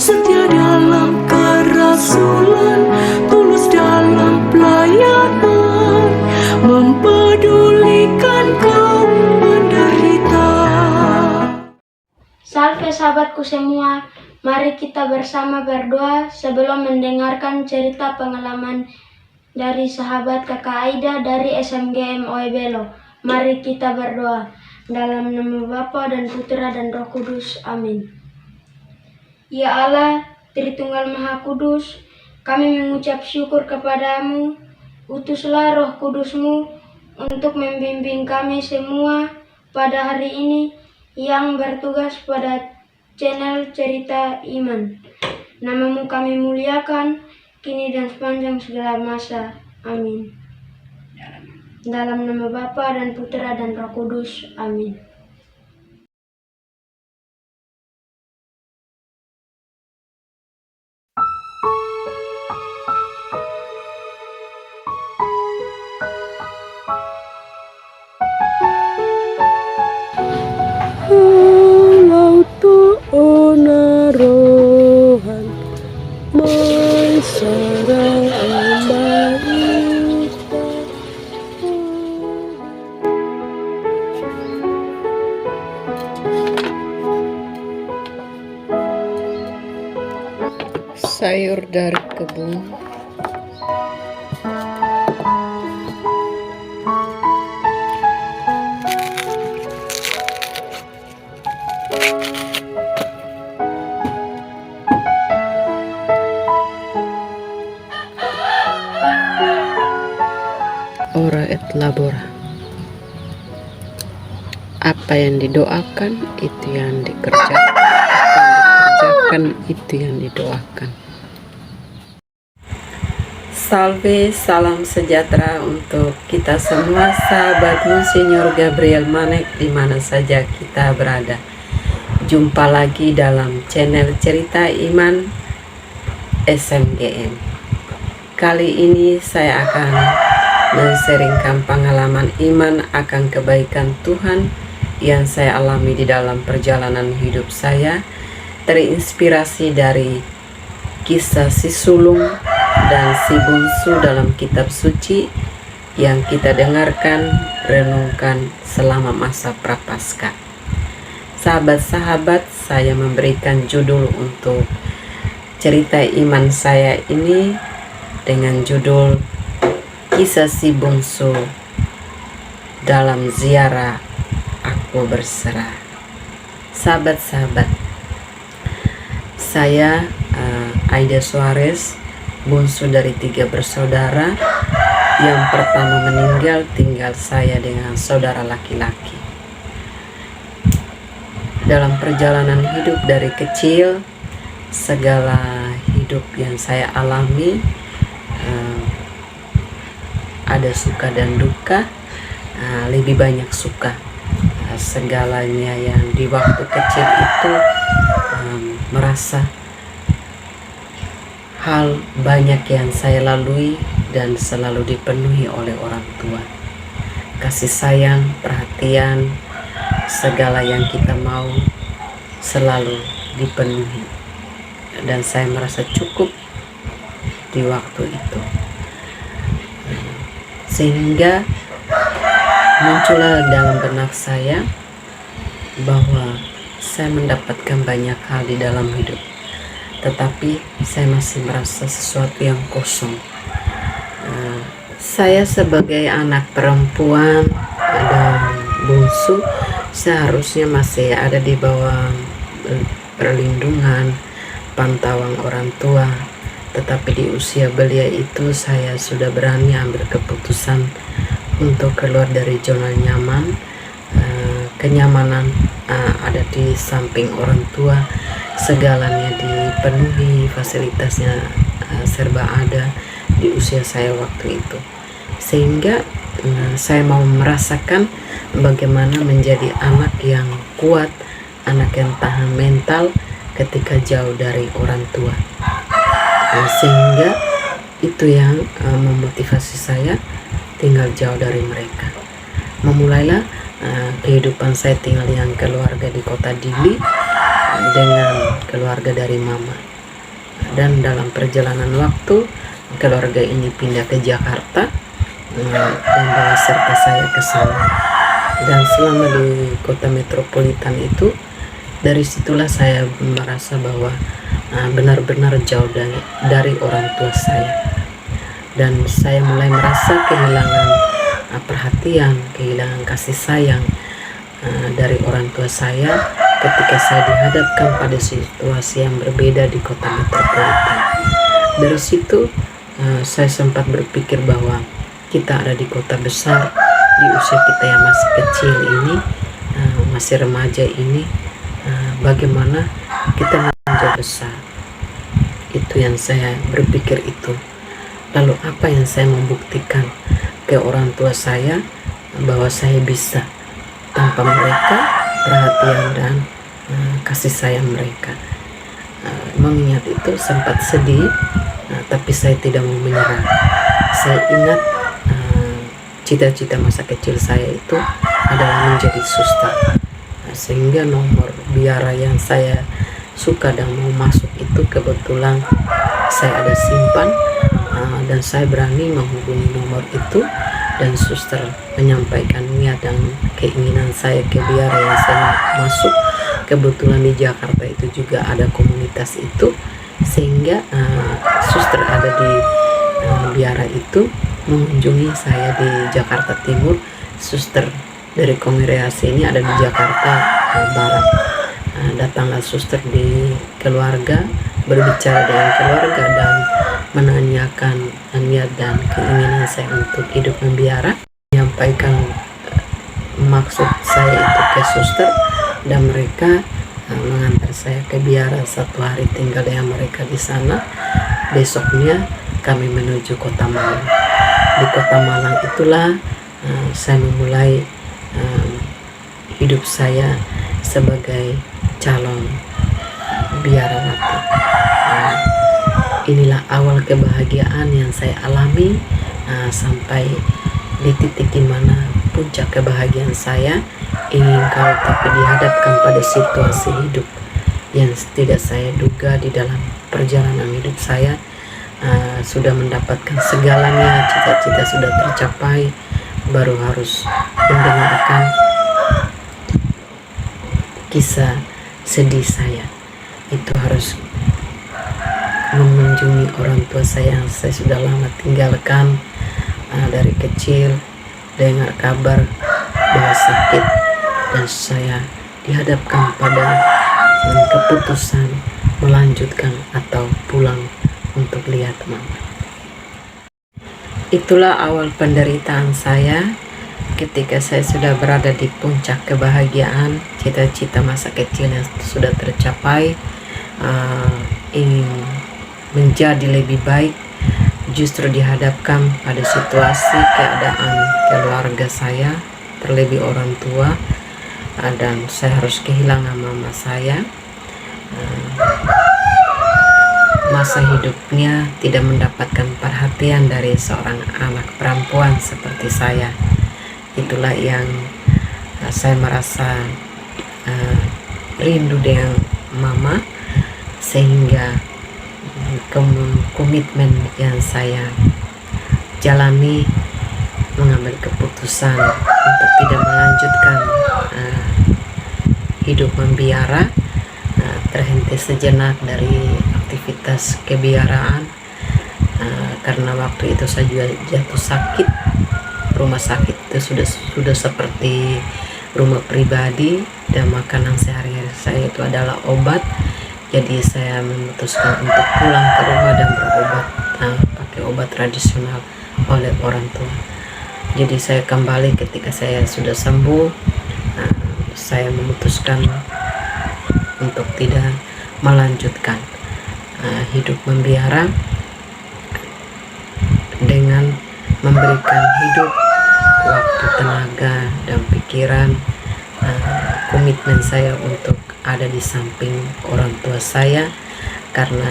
setia dalam kerasulan, tulus dalam pelayanan, mempedulikan kaum menderita. Salve sahabatku semua, mari kita bersama berdoa sebelum mendengarkan cerita pengalaman dari sahabat kakak Aida dari SMGM Oebelo. Mari kita berdoa. Dalam nama Bapa dan Putra dan Roh Kudus. Amin. Ya Allah, Tritunggal Maha Kudus, kami mengucap syukur kepadamu. Utuslah Roh Kudus-Mu untuk membimbing kami semua pada hari ini yang bertugas pada channel Cerita Iman. Namamu kami muliakan, kini dan sepanjang segala masa. Amin. Dalam nama Bapa dan Putra dan Roh Kudus. Amin. Halau tu onarohan, mai sarang ambaita. Sayur dari kebun. Ora et labora. Apa yang didoakan itu yang dikerjakan. Apa yang dikerjakan itu yang didoakan. Salve, salam sejahtera untuk kita semua sahabat Monsinyur Gabriel Manek di mana saja kita berada. Jumpa lagi dalam channel Cerita Iman SMGM. Kali ini saya akan men-sharingkan pengalaman iman akan kebaikan Tuhan yang saya alami di dalam perjalanan hidup saya, terinspirasi dari kisah si sulung dan si bungsu dalam kitab suci yang kita dengarkan, renungkan selama masa Prapaskah. Sahabat-sahabat, saya memberikan judul untuk cerita iman saya ini dengan judul Kisah si bungsu dalam ziarah aku berserah. Sahabat-sahabat, saya Aida Suarez, bungsu dari 3 bersaudara. Yang pertama meninggal, tinggal saya dengan saudara laki-laki. Dalam perjalanan hidup dari kecil, segala hidup yang saya alami ada suka dan duka. Lebih banyak suka. Segalanya yang di waktu kecil itu merasa hal banyak yang saya lalui dan selalu dipenuhi oleh orang tua. Kasih sayang, perhatian, segala yang kita mau selalu dipenuhi. Dan saya merasa cukup di waktu itu. Sehingga muncullah dalam benak saya bahwa saya mendapatkan banyak hal di dalam hidup, tetapi saya masih merasa sesuatu yang kosong. Saya sebagai anak perempuan dan bungsu seharusnya masih ada di bawah perlindungan, pantauan orang tua. Tetapi di usia belia itu saya sudah berani ambil keputusan untuk keluar dari zona nyaman. Kenyamanan ada di samping orang tua, segalanya dipenuhi, fasilitasnya serba ada di usia saya waktu itu. Sehingga saya mau merasakan bagaimana menjadi anak yang kuat, anak yang tahan mental ketika jauh dari orang tua. Sehingga itu yang memotivasi saya tinggal jauh dari mereka. Memulailah kehidupan saya tinggal dengan keluarga di kota Dili dengan keluarga dari mama. Dan dalam perjalanan waktu keluarga ini pindah ke Jakarta, dan bawa serta saya ke sana. Dan selama di kota metropolitan itu, dari situlah saya merasa bahwa benar-benar jauh dari orang tua saya, dan saya mulai merasa kehilangan perhatian, kehilangan kasih sayang dari orang tua saya ketika saya dihadapkan pada situasi yang berbeda di kota metropolitan. Dari situ saya sempat berpikir bahwa kita ada di kota besar, di usia kita yang masih kecil ini, masih remaja ini, bagaimana kita menjadi besar. Itu yang saya berpikir itu. Lalu apa yang saya membuktikan ke orang tua saya bahwa saya bisa tanpa mereka, perhatian dan kasih sayang mereka. Mengingat itu sempat sedih, tapi saya tidak mau menyerah. Saya ingat cita-cita masa kecil saya itu adalah menjadi suster, sehingga nomor biara yang saya suka dan mau masuk itu kebetulan saya ada simpan, dan saya berani menghubungi nomor itu, dan suster menyampaikan niat dan keinginan saya ke biara yang saya masuk. Kebetulan di Jakarta itu juga ada komunitas itu, sehingga suster ada di biara itu mengunjungi saya di Jakarta Timur. Suster dari kongregasi ini ada di Jakarta Barat. Datanglah suster di keluarga, berbicara dengan keluarga dan menanyakan niat dan keinginan saya untuk hidup membiara, menyampaikan maksud saya itu ke suster, dan mereka mengantar saya ke biara. 1 hari tinggal dengan mereka di sana. Besoknya kami menuju Kota Malang. Di Kota Malang itulah saya memulai hidup saya sebagai calon biarawati. Inilah awal kebahagiaan yang saya alami, sampai di titik dimana puncak kebahagiaan saya ingin kau tapi dihadapkan pada situasi hidup yang tidak saya duga. Di dalam perjalanan hidup saya sudah mendapatkan segalanya, cita-cita sudah tercapai, baru harus mendengarkan kisah sedih saya. Itu harus mengunjungi orang tua saya yang saya sudah lama tinggalkan. Dari kecil dengar kabar bahwa sakit, dan saya dihadapkan pada keputusan melanjutkan atau pulang untuk lihat mama. Itulah awal penderitaan saya ketika saya sudah berada di puncak kebahagiaan, cita-cita masa kecil yang sudah tercapai, ingin menjadi lebih baik, justru dihadapkan pada situasi keadaan keluarga saya, terlebih orang tua, dan saya harus kehilangan mama saya. Masa hidupnya tidak mendapatkan perhatian dari seorang anak perempuan seperti saya. Itulah yang saya merasa rindu dengan mama, sehingga komitmen yang saya jalani mengambil keputusan untuk tidak melanjutkan hidup membiara, terhenti sejenak dari aktivitas kebiaraan, karena waktu itu saya juga jatuh sakit. Rumah sakit itu sudah seperti rumah pribadi, dan makanan sehari-hari saya itu adalah obat. Jadi saya memutuskan untuk pulang ke rumah dan berobat pakai obat tradisional oleh orang tua. Jadi saya kembali ketika saya sudah sembuh. Saya memutuskan untuk tidak melanjutkan hidup membiara, dengan memberikan hidup, waktu, tenaga, dan pikiran, komitmen saya untuk ada di samping orang tua saya, karena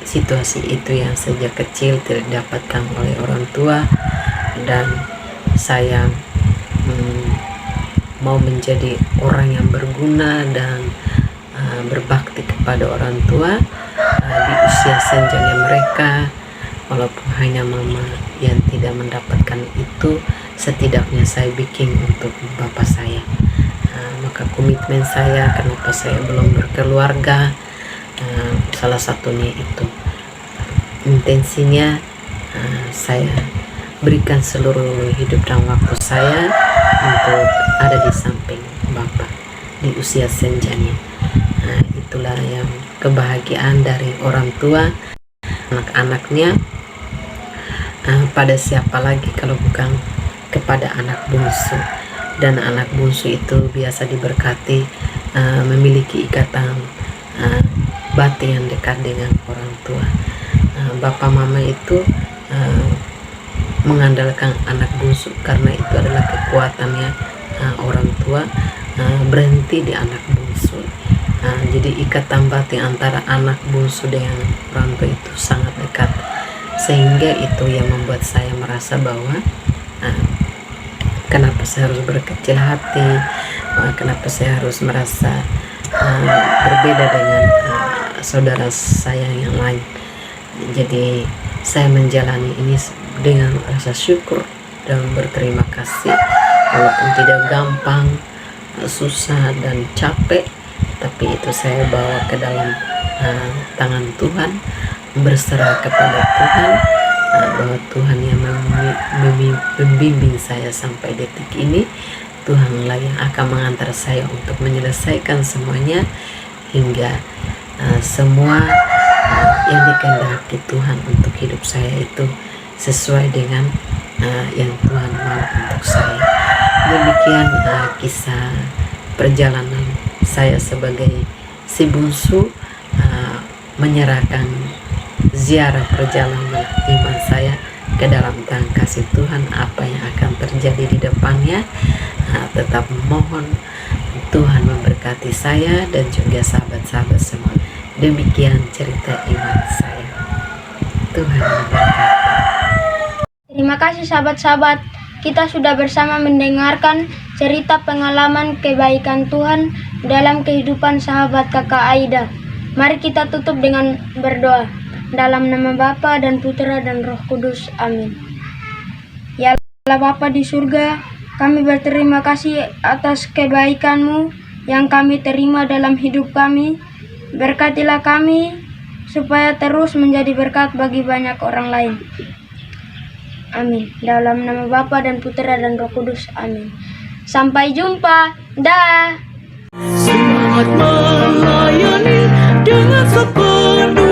situasi itu yang sejak kecil tidak didapatkan oleh orang tua, dan saya mau menjadi orang yang berguna dan berbakti kepada orang tua, di usia senjanya mereka, walaupun hanya mama yang tidak mendapatkan itu, setidaknya saya bikin untuk bapak saya. Maka komitmen saya, kenapa saya belum berkeluarga, salah satunya itu. Intensinya saya berikan seluruh hidup dan waktu saya untuk ada di samping bapak di usia senjanya. Itulah yang kebahagiaan dari orang tua, anak-anaknya. Pada siapa lagi kalau bukan kepada anak bungsu. Dan anak bungsu itu biasa diberkati memiliki ikatan batin yang dekat dengan orang tua. Bapak mama itu mengandalkan anak bungsu karena itu adalah kekuatannya. Orang tua berhenti di anak bungsu. Jadi ikatan batin antara anak bungsu dengan orang tua itu sangat dekat, sehingga itu yang membuat saya merasa bahwa kenapa saya harus berkecil hati, kenapa saya harus merasa berbeda dengan saudara saya yang lain. Jadi saya menjalani ini dengan rasa syukur dan berterima kasih, walaupun tidak gampang, susah dan capek, tapi itu saya bawa ke dalam tangan Tuhan, berserah kepada Tuhan, bahwa Tuhan yang membimbing saya sampai detik ini. Tuhanlah yang akan mengantar saya untuk menyelesaikan semuanya, hingga semua yang dikehendaki Tuhan untuk hidup saya itu sesuai dengan yang Tuhan mau untuk saya. Demikian kisah perjalanan saya sebagai si bungsu, menyerahkan ziarah perjalanan iman saya ke dalam tangan kasih Tuhan. Apa yang akan terjadi di depannya, tetap mohon Tuhan memberkati saya dan juga sahabat-sahabat semua. Demikian cerita iman saya. Tuhan memberkati. Terima kasih sahabat-sahabat, kita sudah bersama mendengarkan cerita pengalaman kebaikan Tuhan dalam kehidupan sahabat kakak Aida. Mari kita tutup dengan berdoa. Dalam nama Bapa dan Putra dan Roh Kudus. Amin. Ya Allah Bapa di surga, kami berterima kasih atas kebaikan-Mu yang kami terima dalam hidup kami. Berkatilah kami supaya terus menjadi berkat bagi banyak orang lain. Amin. Dalam nama Bapa dan Putra dan Roh Kudus. Amin. Sampai jumpa. Dah. Semangat melayani dengan sepenuh